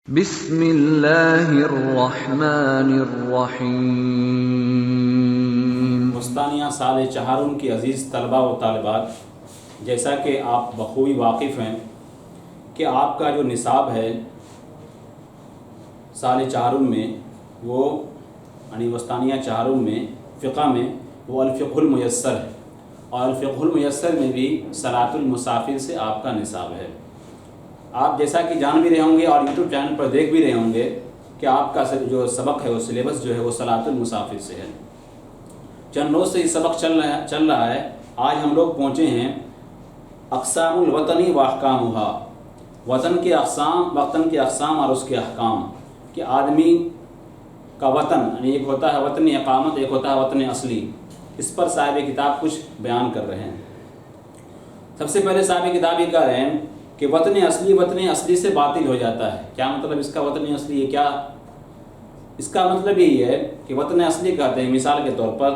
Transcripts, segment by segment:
بسم اللہ الرحمن الرحیم۔ مستانیہ سال چہارم کی عزیز طلباء و طالبات، جیسا کہ آپ بخوبی واقف ہیں کہ آپ کا جو نصاب ہے سال چہارم میں وہ یعنی مستانیہ چہارم میں فقہ میں وہ الفقہ المیسر ہے، اور الفقہ المیسر میں بھی صلاۃ المسافر سے آپ کا نصاب ہے۔ آپ جیسا کہ جان بھی رہے ہوں گے اور یوٹیوب چینل پر دیکھ بھی رہے ہوں گے کہ آپ کا جو سبق ہے وہ سلیبس جو ہے وہ صلاۃ المسافر سے ہے۔ چند روز سے یہ سبق چل رہا ہے۔ آج ہم لوگ پہنچے ہیں اقسام الوطنی و احکامھا، وطن کے اقسام اور اس کے احکام، کہ آدمی کا وطن یعنی ایک ہوتا ہے وطن اقامت، ایک ہوتا ہے وطن اصلی۔ اس پر صاحب کتاب کچھ بیان کر رہے ہیں۔ سب سے پہلے صاحب کتاب یہ کہہ رہے ہیں کہ وطن اصلی سے باطل ہو جاتا ہے۔ کیا مطلب اس کا وطن اصلی ہے؟ کیا اس کا مطلب یہی ہے کہ وطن اصلی کہتے ہیں مثال کے طور پر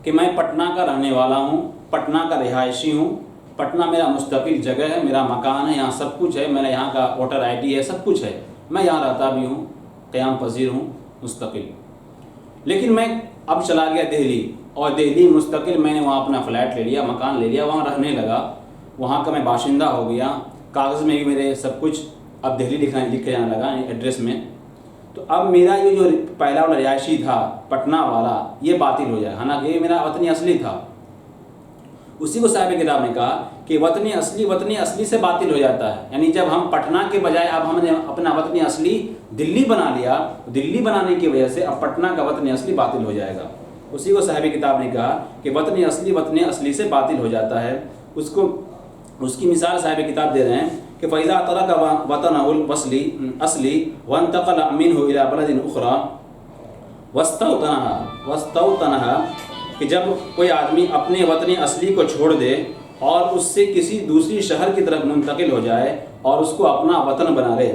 کہ میں پٹنہ کا رہنے والا ہوں، پٹنہ کا رہائشی ہوں، پٹنہ میرا مستقل جگہ ہے، میرا مکان ہے، یہاں سب کچھ ہے، میرا یہاں کا ووٹر آئی ڈی ہے، سب کچھ ہے، میں یہاں رہتا بھی ہوں، قیام پذیر ہوں، مستقل۔ لیکن میں اب چلا گیا دہلی، اور دہلی مستقل میں نے وہاں اپنا فلیٹ لے لیا، مکان لے لیا، وہاں رہنے لگا، وہاں کا میں باشندہ ہو گیا، کاغذ میں بھی میرے سب کچھ اب دہلی لکھے جانے لگا ایڈریس میں۔ تو اب میرا یہ جو پہلا والا رہائشی تھا پٹنہ والا، یہ باطل ہو جائے، حالانکہ یہ میرا وطن اصلی تھا۔ اسی کو صاحب کتاب نے کہا کہ وطن اصلی سے باطل ہو جاتا ہے، یعنی جب ہم پٹنہ کے بجائے اب ہم نے اپنا وطن اصلی دلی بنا لیا، دلی بنانے کی وجہ سے اب پٹنہ کا وطن اصلی باطل ہو جائے گا۔ اسی کو صاحب کتاب نے کہا کہ وطن اصلی سے باطل ہو جاتا ہے۔ اس کی مثال صاحب کتاب دے رہے ہیں کہ فَإِذَا تَرَكَ وَطَنَهُ الْأَصْلِ وَانْتَقَلَ مِنْهُ إِلَى بَلَدٍ أُخْرَى وَاسْتَوْطَنَهَا، کہ جب کوئی آدمی اپنے وطن اصلی کو چھوڑ دے اور اس سے کسی دوسری شہر کی طرف منتقل ہو جائے اور اس کو اپنا وطن بنا لے،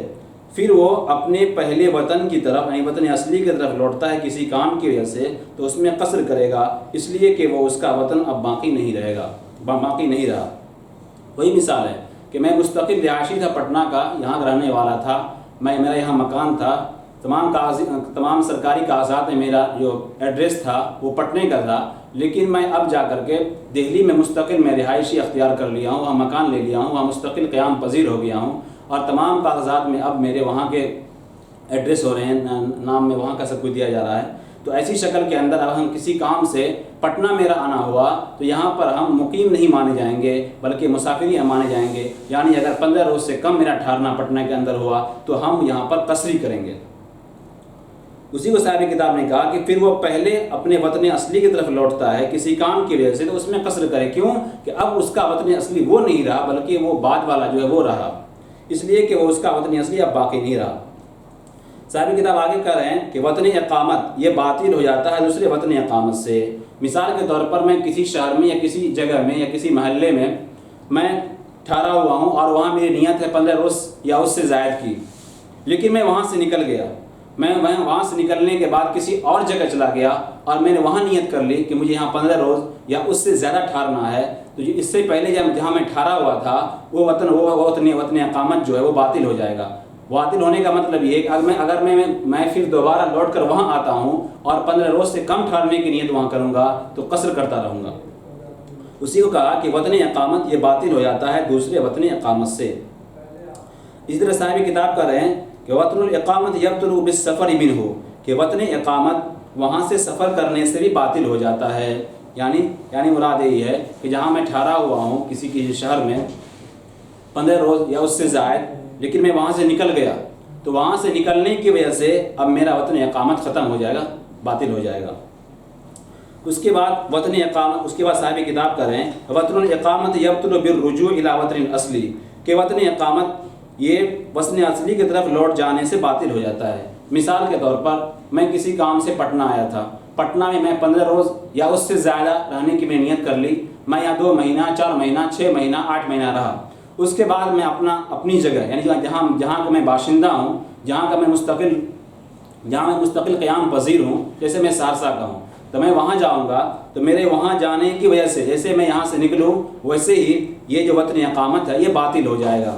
پھر وہ اپنے پہلے وطن کی طرف یعنی وطن اصلی کی طرف لوٹتا ہے کسی کام کی وجہ سے، تو اس میں قصر کرے گا، اس لیے کہ وہ اس کا وطن اب باقی نہیں رہا۔ وہی مثال ہے کہ میں مستقل رہائشی تھا پٹنہ کا، یہاں رہنے والا تھا، میرا یہاں مکان تھا، تمام سرکاری کاغذات میں میرا جو ایڈریس تھا وہ پٹنے کا تھا، لیکن میں اب جا کر کے دہلی میں مستقل میں رہائشی اختیار کر لیا ہوں، وہاں مکان لے لیا ہوں، وہاں مستقل قیام پذیر ہو گیا ہوں، اور تمام کاغذات میں اب میرے وہاں کے ایڈریس ہو رہے ہیں، نام میں وہاں کا سب کچھ دیا جا رہا ہے۔ تو ایسی شکل کے اندر اب ہم کسی کام سے پٹنہ میرا آنا ہوا تو یہاں پر ہم مقیم نہیں مانے جائیں گے بلکہ مسافر ہی مانے جائیں گے، یعنی اگر 15 روز سے کم میرا ٹھہرنا پٹنہ کے اندر ہوا تو ہم یہاں پر قصری کریں گے۔ اسی کو صاحب کتاب نے کہا کہ پھر وہ پہلے اپنے وطن اصلی کی طرف لوٹتا ہے کسی کام کی وجہ سے، تو اس میں قصر کرے، کیوں کہ اب اس کا وطن اصلی وہ نہیں رہا بلکہ وہ بعد والا جو ہے وہ رہا، اس لیے کہ وہ اس کا وطن اصلی اب باقی نہیں رہا۔ صاحب کتاب آگے کہہ رہے ہیں کہ وطن اقامت یہ باطل ہو جاتا ہے دوسرے وطن اقامت سے۔ مثال کے طور پر میں کسی شہر میں یا کسی جگہ میں یا کسی محلے میں ٹھہرا ہوا ہوں اور وہاں میری نیت ہے 15 روز یا اس سے زائد کی، لیکن میں وہاں سے نکل گیا، میں وہاں سے نکلنے کے بعد کسی اور جگہ چلا گیا اور میں نے وہاں نیت کر لی کہ مجھے یہاں 15 روز یا اس سے زیادہ ٹھہرنا ہے، تو اس سے پہلے جہاں میں ٹھہرا ہوا تھا وہ وطن اقامت جو ہے وہ باطل ہو جائے گا۔ باطل ہونے کا مطلب یہ ہے کہ اگر میں پھر دوبارہ لوٹ کر وہاں آتا ہوں اور 15 روز سے کم ٹھہرنے کی نیت وہاں کروں گا تو قصر کرتا رہوں گا۔ اسی کو کہا کہ وطن اقامت یہ باطل ہو جاتا ہے دوسرے وطن اقامت سے۔ اس طرح صاحب کتاب کر رہے ہیں کہ وطن الاقامت یبطل بالسفر منہ، کہ وطن اقامت وہاں سے سفر کرنے سے بھی باطل ہو جاتا ہے، یعنی مراد یہی ہے کہ جہاں میں ٹھہرا ہوا ہوں کسی شہر میں 15 روز یا اس سے زائد، لیکن میں وہاں سے نکل گیا تو وہاں سے نکلنے کی وجہ سے اب میرا وطن اقامت ختم ہو جائے گا، باطل ہو جائے گا۔ اس کے بعد صاحب کتاب کر رہے ہیں وطن الاقامت یبطل بالرجوع الی وطن الاصلی، کہ وطن اقامت یہ وطن اصلی کی طرف لوٹ جانے سے باطل ہو جاتا ہے۔ مثال کے طور پر میں کسی کام سے پٹنہ آیا تھا، پٹنہ میں 15 روز یا اس سے زیادہ رہنے کی میں نیت کر لی، میں یہاں 2 مہینہ 4 مہینہ 6 مہینہ 8 مہینہ رہا، اس کے بعد میں اپنی جگہ یعنی جہاں کا میں باشندہ ہوں، جہاں میں مستقل قیام پذیر ہوں، جیسے میں سہرسہ کا ہوں، تو میں وہاں جاؤں گا تو میرے وہاں جانے کی وجہ سے جیسے میں یہاں سے نکلوں ویسے ہی یہ جو وطن اقامت ہے یہ باطل ہو جائے گا۔